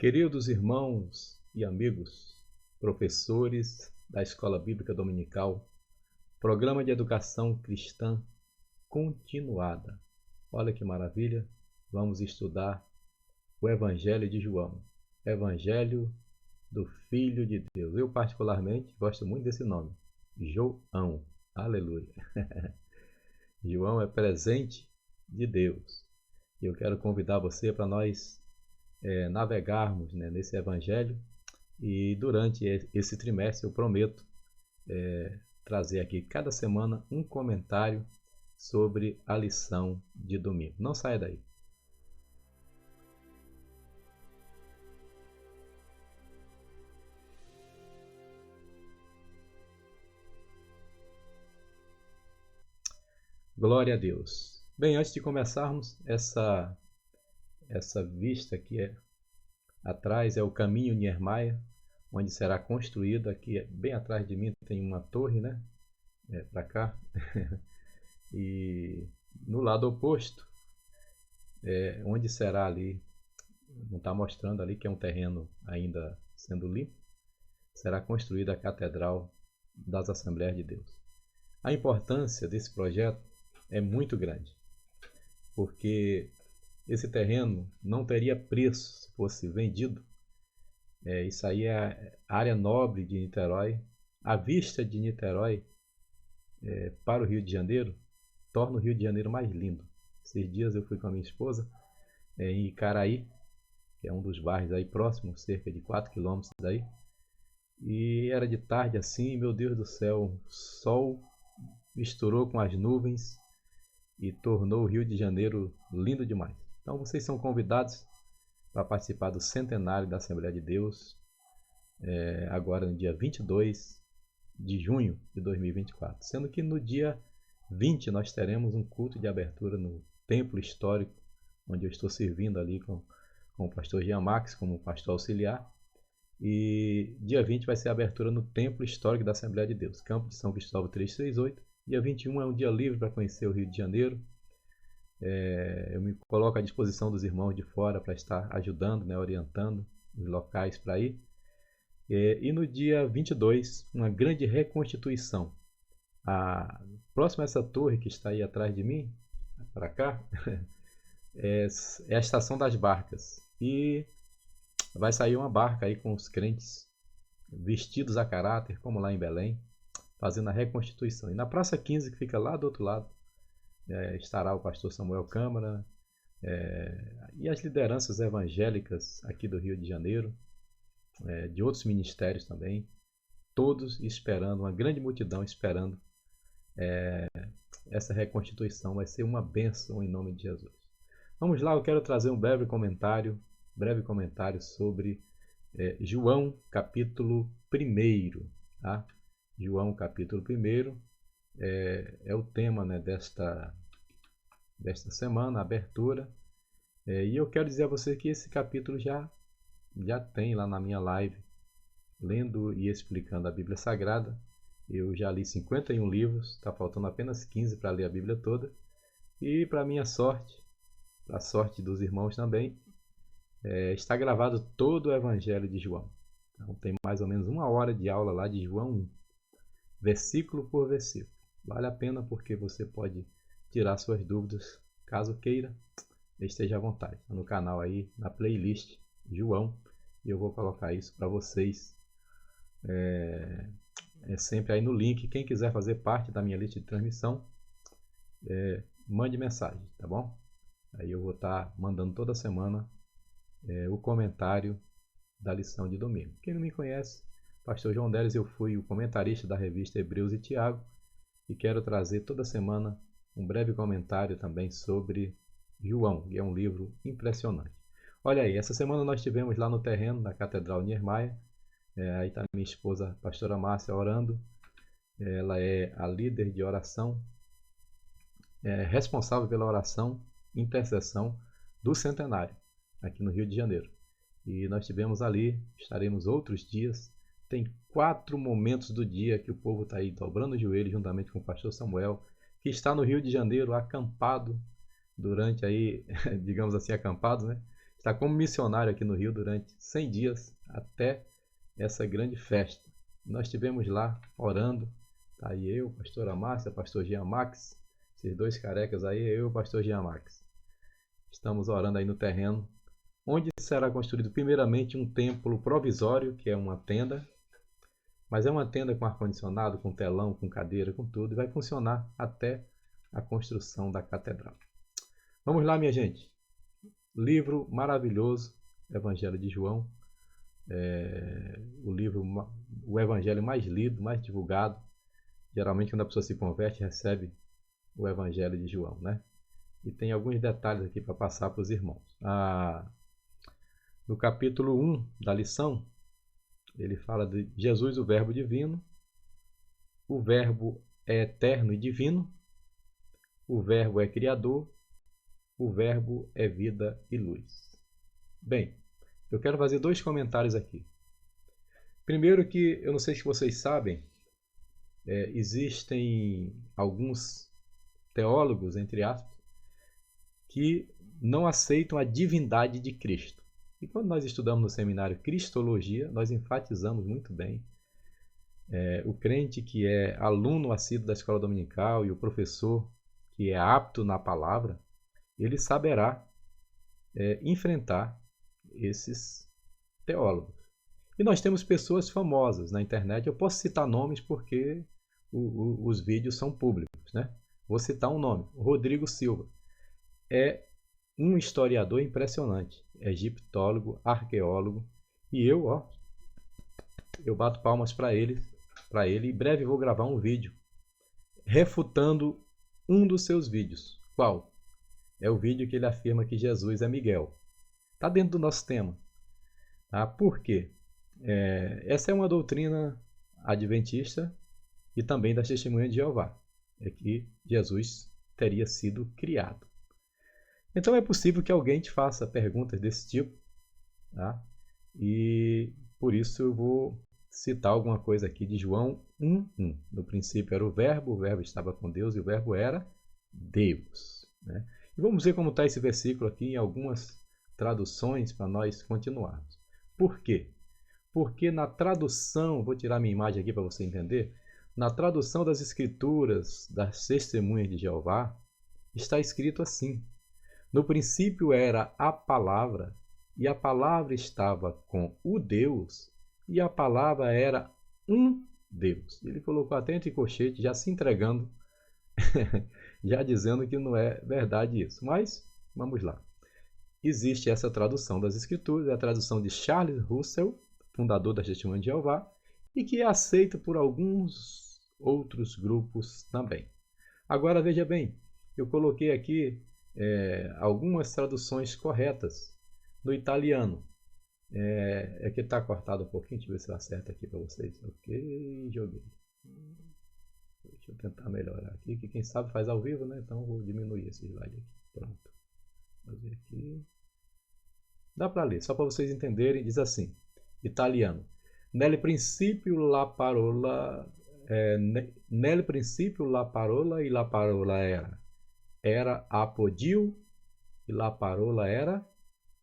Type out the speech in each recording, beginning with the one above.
Queridos irmãos e amigos, professores da Escola Bíblica Dominical, Programa de Educação Cristã Continuada. Olha que maravilha! Vamos estudar o Evangelho de João, Evangelho do Filho de Deus. Eu particularmente gosto muito desse nome, João. Aleluia! João é presente de Deus. E eu quero convidar você para nós navegarmos nesse Evangelho, e durante esse trimestre eu prometo trazer aqui cada semana um comentário sobre a lição de domingo. Não saia daí. Glória a Deus. Bem, antes de começarmos, essa vista aqui atrás é o caminho Niemeyer, onde será construído. Aqui bem atrás de mim tem uma torre, né? Para cá. E no lado oposto, onde será ali, não está mostrando ali que é um terreno ainda sendo limpo, será construída a Catedral das Assembleias de Deus. A importância desse projeto é muito grande, porque esse terreno não teria preço se fosse vendido. Isso aí é a área nobre de Niterói. A vista de Niterói para o Rio de Janeiro torna o Rio de Janeiro mais lindo. Esses dias eu fui com a minha esposa em Icaraí, que é um dos bairros aí próximos, cerca de 4 quilômetros daí. E era de tarde assim, meu Deus do céu, o sol misturou com as nuvens e tornou o Rio de Janeiro lindo demais. Então vocês são convidados para participar do centenário da Assembleia de Deus, agora no dia 22 de junho de 2024. Sendo que no dia 20 nós teremos um culto de abertura no Templo Histórico, onde eu estou servindo ali com o pastor Jean Max como pastor auxiliar. E dia 20 vai ser a abertura no Templo Histórico da Assembleia de Deus, Campo de São Cristóvão 338. Dia 21 é um dia livre para conhecer o Rio de Janeiro. Eu me coloco à disposição dos irmãos de fora para estar ajudando, orientando os locais para ir. E no dia 22, uma grande reconstituição. Próximo a essa torre que está aí atrás de mim, para cá, é a Estação das Barcas. E vai sair uma barca aí com os crentes vestidos a caráter, como lá em Belém, fazendo a reconstituição. E na Praça 15, que fica lá do outro lado, estará o pastor Samuel Câmara e as lideranças evangélicas aqui do Rio de Janeiro, de outros ministérios também, todos esperando, uma grande multidão esperando essa reconstituição. Vai ser uma bênção em nome de Jesus. Vamos lá, eu quero trazer um breve comentário sobre João capítulo 1, tá? João capítulo 1 é o tema desta semana, a abertura. E eu quero dizer a você que esse capítulo já tem lá na minha live, lendo e explicando a Bíblia Sagrada. Eu já li 51 livros, está faltando apenas 15 para ler a Bíblia toda. E para minha sorte, para a sorte dos irmãos também, está gravado todo o Evangelho de João. Então tem mais ou menos 1 hora de aula lá de João 1, versículo por versículo. Vale a pena porque você pode tirar suas dúvidas, caso queira, esteja à vontade. Está no canal aí, na playlist João, e eu vou colocar isso para vocês sempre aí no link. Quem quiser fazer parte da minha lista de transmissão, mande mensagem, tá bom? Aí eu vou estar mandando toda semana o comentário da lição de domingo. Quem não me conhece, pastor João Deles, eu fui o comentarista da revista Hebreus e Tiago, e quero trazer toda semana um breve comentário também sobre João, que é um livro impressionante. Olha aí, essa semana nós tivemos lá no terreno da Catedral Niemeyer, aí está minha esposa, a pastora Márcia, orando. Ela é a líder de oração, responsável pela oração, intercessão do centenário, aqui no Rio de Janeiro. E nós tivemos ali, estaremos outros dias. Tem 4 momentos do dia que o povo está aí dobrando o joelho juntamente com o pastor Samuel, que está no Rio de Janeiro acampado durante aí, digamos assim, acampado, estar como missionário aqui no Rio durante 100 dias até essa grande festa. Nós estivemos lá orando, tá aí eu, pastora Márcia, pastor Jean Max, esses dois carecas aí, eu e o pastor Jean Max. Estamos orando aí no terreno, onde será construído primeiramente um templo provisório, que é uma tenda, mas é uma tenda com ar-condicionado, com telão, com cadeira, com tudo, e vai funcionar até a construção da catedral. Vamos lá, minha gente. Livro maravilhoso, Evangelho de João. O evangelho mais lido, mais divulgado. Geralmente, quando a pessoa se converte, recebe o Evangelho de João, né? E tem alguns detalhes aqui para passar para os irmãos. No capítulo 1 da lição, ele fala de Jesus, o Verbo divino. O Verbo é eterno e divino. O Verbo é criador. O Verbo é vida e luz. Bem, eu quero fazer 2 comentários aqui. Primeiro que, eu não sei se vocês sabem, existem alguns teólogos, entre aspas, que não aceitam a divindade de Cristo. E quando nós estudamos no seminário Cristologia, nós enfatizamos muito bem o crente que é aluno assíduo da escola dominical e o professor que é apto na palavra, ele saberá enfrentar esses teólogos. E nós temos pessoas famosas na internet, eu posso citar nomes porque os vídeos são públicos, né? Vou citar um nome, Rodrigo Silva. É um historiador impressionante, egiptólogo, arqueólogo, e eu bato palmas para ele. Em breve vou gravar um vídeo refutando um dos seus vídeos. Qual? É o vídeo que ele afirma que Jesus é Miguel. Está dentro do nosso tema. Tá? Por quê? Essa é uma doutrina adventista e também das Testemunhas de Jeová. É que Jesus teria sido criado. Então é possível que alguém te faça perguntas desse tipo. Tá? E por isso eu vou citar alguma coisa aqui de João 1:1. No princípio era o Verbo estava com Deus e o Verbo era Deus. Né? E vamos ver como está esse versículo aqui em algumas traduções para nós continuarmos. Por quê? Porque na tradução, vou tirar minha imagem aqui para você entender, na tradução das Escrituras das Testemunhas de Jeová, está escrito assim: no princípio era a palavra, e a palavra estava com o Deus, e a palavra era um Deus. Ele colocou até entre colchete, já se entregando, já dizendo que não é verdade isso. Mas, vamos lá. Existe essa tradução das Escrituras, é a tradução de Charles Russell, fundador das Testemunhas de Jeová, e que é aceita por alguns outros grupos também. Agora, veja bem, eu coloquei aqui algumas traduções corretas no italiano. É que está cortado um pouquinho, deixa eu ver se eu acerto aqui para vocês. Ok, joguei. Deixa eu tentar melhorar aqui, que quem sabe faz ao vivo, né? Então vou diminuir esse slide aqui. Pronto. Vou fazer aqui. Dá para ler, só para vocês entenderem, diz assim, italiano. Nel principio la parola e la parola era apodio e la parola era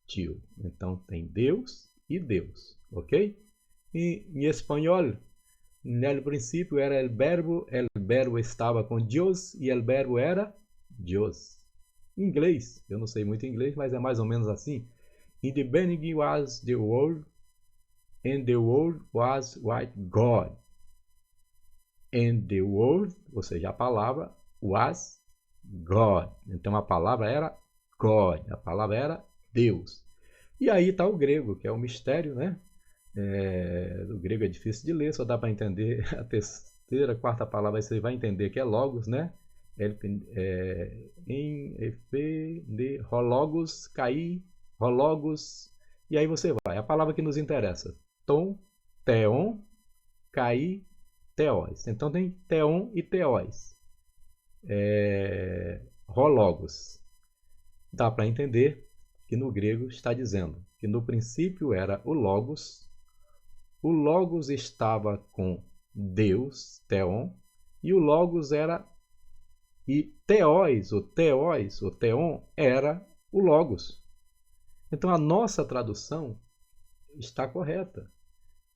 Dio. Então tem Deus e Deus, ok? E em espanhol, nel princípio era el verbo estava com Deus e el verbo era Deus. Em inglês, eu não sei muito inglês, mas é mais ou menos assim. In the beginning was the world, and the world was with God. And the world, ou seja, a palavra was God. Então a palavra era God, a palavra era Deus. E aí está o grego, que é um mistério, né? O grego é difícil de ler, só dá para entender a terceira, quarta palavra, você vai entender que é logos, né? Em de rologos, cair, rologos, e aí você vai. A palavra que nos interessa, tom, theon, cair, theos. Então tem theon e theos. Rologos. Dá para entender que no grego está dizendo que no princípio era o Logos estava com Deus, Theon, e o Logos era, e Theos, o Theon, era o Logos. Então a nossa tradução está correta.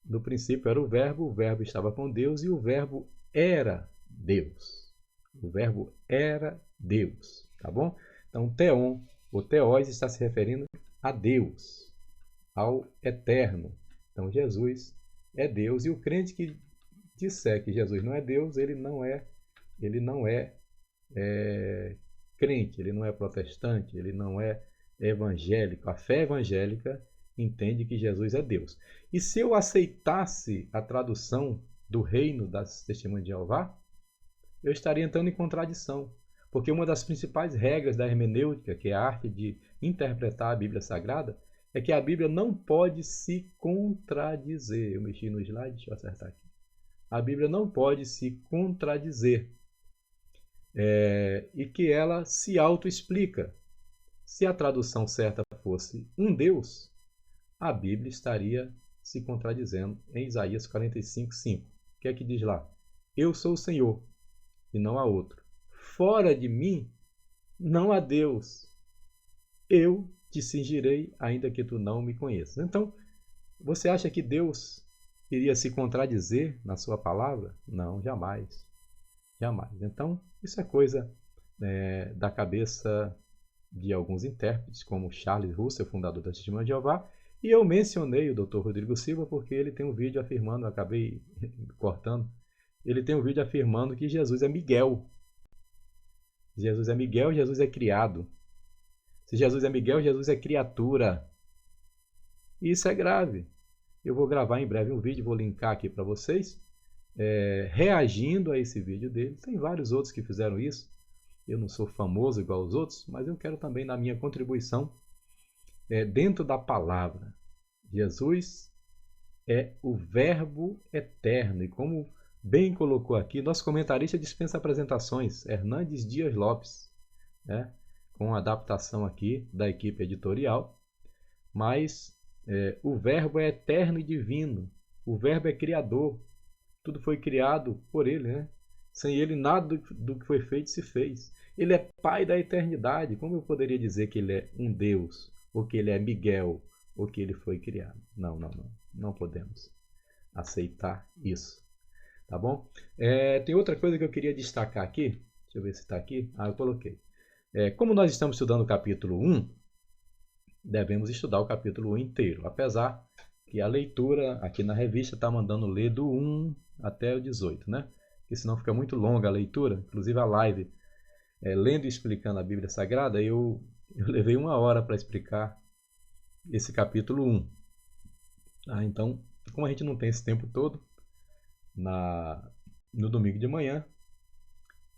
No princípio era o verbo estava com Deus e o verbo era Deus. O verbo era Deus, tá bom? Então theon, o theos, está se referindo a Deus, ao eterno. Então Jesus é Deus, e o crente que disser que Jesus não é Deus, ele não é crente, ele não é protestante, ele não é evangélico. A fé evangélica entende que Jesus é Deus. E se eu aceitasse a tradução do reino das Testemunhas de Jeová, eu estaria entrando em contradição. Porque uma das principais regras da hermenêutica, que é a arte de interpretar a Bíblia Sagrada, é que a Bíblia não pode se contradizer. Eu mexi no slide, deixa eu acertar aqui. A Bíblia não pode se contradizer. E que ela se autoexplica. Se a tradução certa fosse um Deus, a Bíblia estaria se contradizendo em Isaías 45:5. O que é que diz lá? Eu sou o Senhor e não há outro. Fora de mim não há Deus. Eu te cingirei ainda que tu não me conheças. Então, você acha que Deus iria se contradizer na sua palavra? Não, jamais. Jamais. Então, isso é coisa da cabeça de alguns intérpretes, como Charles Russell, fundador da Testemunha de Jeová, e eu mencionei o Dr. Rodrigo Silva porque ele tem um vídeo afirmando, eu acabei cortando, ele tem um vídeo afirmando que Jesus é Miguel. Jesus é Miguel, Jesus é criado. Se Jesus é Miguel, Jesus é criatura. E isso é grave. Eu vou gravar em breve um vídeo, vou linkar aqui para vocês, reagindo a esse vídeo dele. Tem vários outros que fizeram isso. Eu não sou famoso igual os outros, mas eu quero também, na minha contribuição, dentro da palavra. Jesus é o Verbo eterno. E como bem colocou aqui, nosso comentarista dispensa apresentações, Hernandes Dias Lopes, com adaptação aqui da equipe editorial. Mas o Verbo é eterno e divino. O Verbo é criador. Tudo foi criado por ele, né? Sem ele, nada do que foi feito se fez. Ele é Pai da eternidade. Como eu poderia dizer que ele é um Deus? Ou que ele é Miguel? Ou que ele foi criado? Não. Não podemos aceitar isso. Tá bom? Tem outra coisa que eu queria destacar aqui. Deixa eu ver se está aqui. Eu coloquei. Como nós estamos estudando o capítulo 1, devemos estudar o capítulo 1 inteiro. Apesar que a leitura aqui na revista está mandando ler do 1 até o 18, né? Porque senão fica muito longa a leitura. Inclusive a live, lendo e explicando a Bíblia Sagrada, eu levei 1 hora para explicar esse capítulo 1. Então, como a gente não tem esse tempo todo, no domingo de manhã,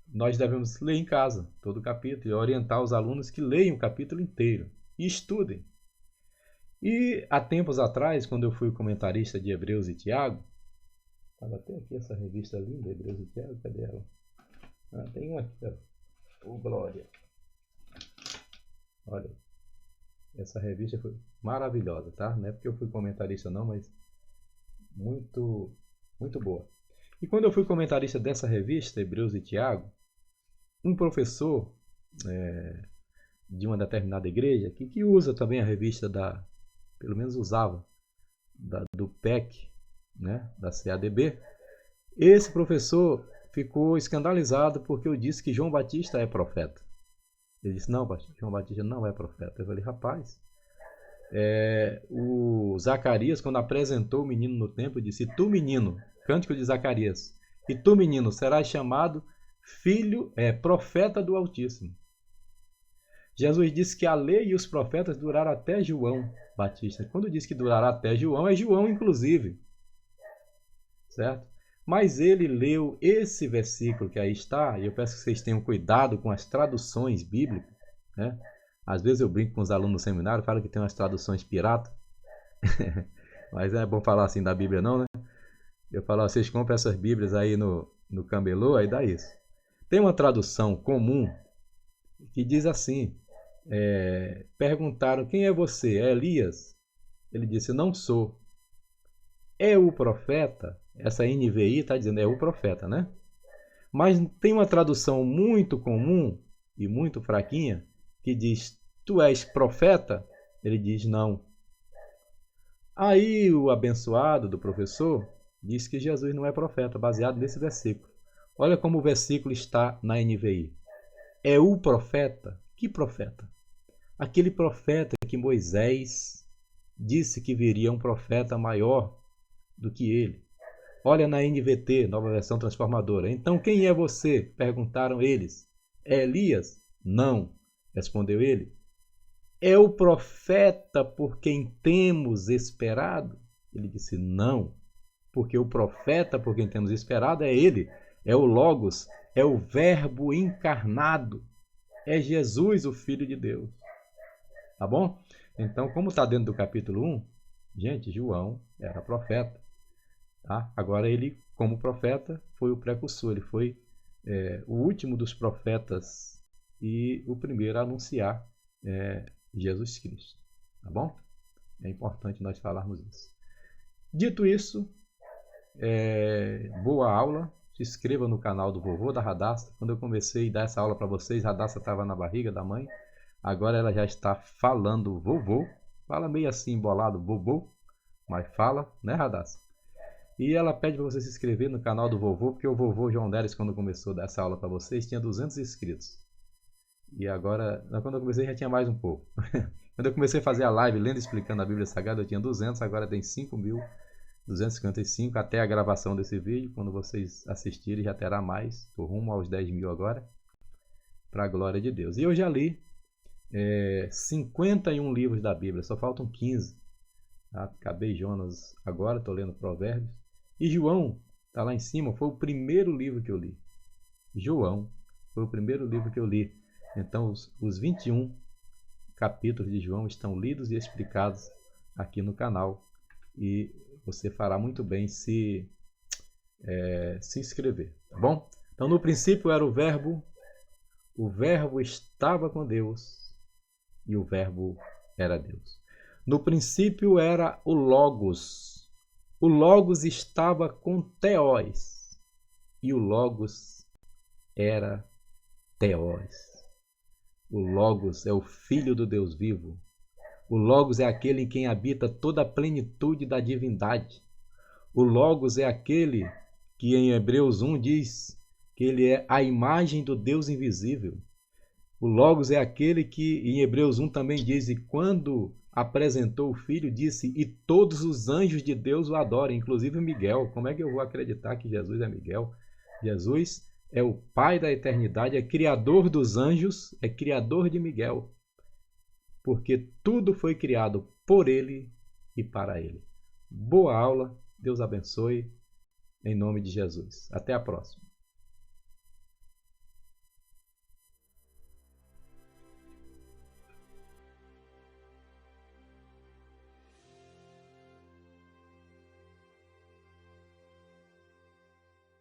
nós devemos ler em casa todo o capítulo e orientar os alunos que leiam o capítulo inteiro e estudem. E há tempos atrás, quando eu fui comentarista de Hebreus e Tiago, estava até aqui essa revista linda, Hebreus e Tiago, cadê ela? Tem uma aqui, ó. Glória! Olha, essa revista foi maravilhosa, tá? Não é porque eu fui comentarista não, mas muito, muito boa. E quando eu fui comentarista dessa revista, Hebreus e Tiago, um professor de uma determinada igreja, que usa também a revista pelo menos usava, do PEC, né, da CADB, esse professor ficou escandalizado porque eu disse que João Batista é profeta. Ele disse, não, João Batista não é profeta. Eu falei, rapaz, o Zacarias, quando apresentou o menino no templo, disse, e tu, menino, cântico de Zacarias, e tu, menino, serás chamado profeta do Altíssimo. Jesus disse que a lei e os profetas duraram até João Batista. Quando diz que durará até João, é João inclusive. Certo? Mas ele leu esse versículo que aí está, e eu peço que vocês tenham cuidado com as traduções bíblicas, né? Às vezes eu brinco com os alunos no seminário, falo que tem umas traduções pirata, mas é bom falar assim da Bíblia não, né? Eu falo, vocês compram essas Bíblias aí no camelô, aí dá isso. Tem uma tradução comum que diz assim, perguntaram, quem é você? É Elias? Ele disse, não sou. É o profeta? Essa NVI está dizendo, é o profeta, né? Mas tem uma tradução muito comum e muito fraquinha que diz, tu és profeta? Ele diz não. Aí o abençoado do professor diz que Jesus não é profeta, baseado nesse versículo. Olha como o versículo está na NVI. É o profeta? Que profeta? Aquele profeta que Moisés disse que viria um profeta maior do que ele. Olha na NVT, Nova Versão Transformadora. Então quem é você? Perguntaram eles. É Elias? Não, respondeu ele. É o profeta por quem temos esperado? Ele disse, não, porque o profeta por quem temos esperado é ele, é o Logos, é o Verbo encarnado, é Jesus, o Filho de Deus. Tá bom? Então, como está dentro do capítulo 1, gente, João era profeta. Tá? Agora ele, como profeta, foi o precursor, ele foi o último dos profetas e o primeiro a anunciar Jesus Cristo, tá bom? É importante nós falarmos isso. Dito isso, boa aula. Se inscreva no canal do vovô da Radassa. Quando eu comecei a dar essa aula para vocês, a Radassa estava na barriga da mãe. Agora ela já está falando vovô. Fala meio assim embolado, vovô, mas fala, né, Radassa? E ela pede para você se inscrever no canal do vovô, porque o vovô João Deres, quando começou a dar essa aula para vocês, tinha 200 inscritos. E agora, quando eu comecei, já tinha mais um pouco. Quando eu comecei a fazer a live lendo e explicando a Bíblia Sagrada, eu tinha 200, agora tem 5.255 até a gravação desse vídeo. Quando vocês assistirem, já terá mais. Estou rumo aos 10.000 agora, para a glória de Deus. E eu já li 51 livros da Bíblia, só faltam 15. Acabei Jonas agora, estou lendo Provérbios. E João, está lá em cima, foi o primeiro livro que eu li. João foi o primeiro livro que eu li. Então, os 21 capítulos de João estão lidos e explicados aqui no canal. E você fará muito bem se inscrever, tá bom? Então, no princípio era o Verbo estava com Deus e o Verbo era Deus. No princípio era o Logos estava com Theos e o Logos era Theos. O Logos é o Filho do Deus vivo. O Logos é aquele em quem habita toda a plenitude da divindade. O Logos é aquele que em Hebreus 1 diz que ele é a imagem do Deus invisível. O Logos é aquele que em Hebreus 1 também diz, e quando apresentou o Filho, disse, e todos os anjos de Deus o adoram, inclusive Miguel. Como é que eu vou acreditar que Jesus é Miguel? Jesus é o Pai da eternidade, é criador dos anjos, é criador de Miguel. Porque tudo foi criado por ele e para ele. Boa aula, Deus abençoe, em nome de Jesus. Até a próxima.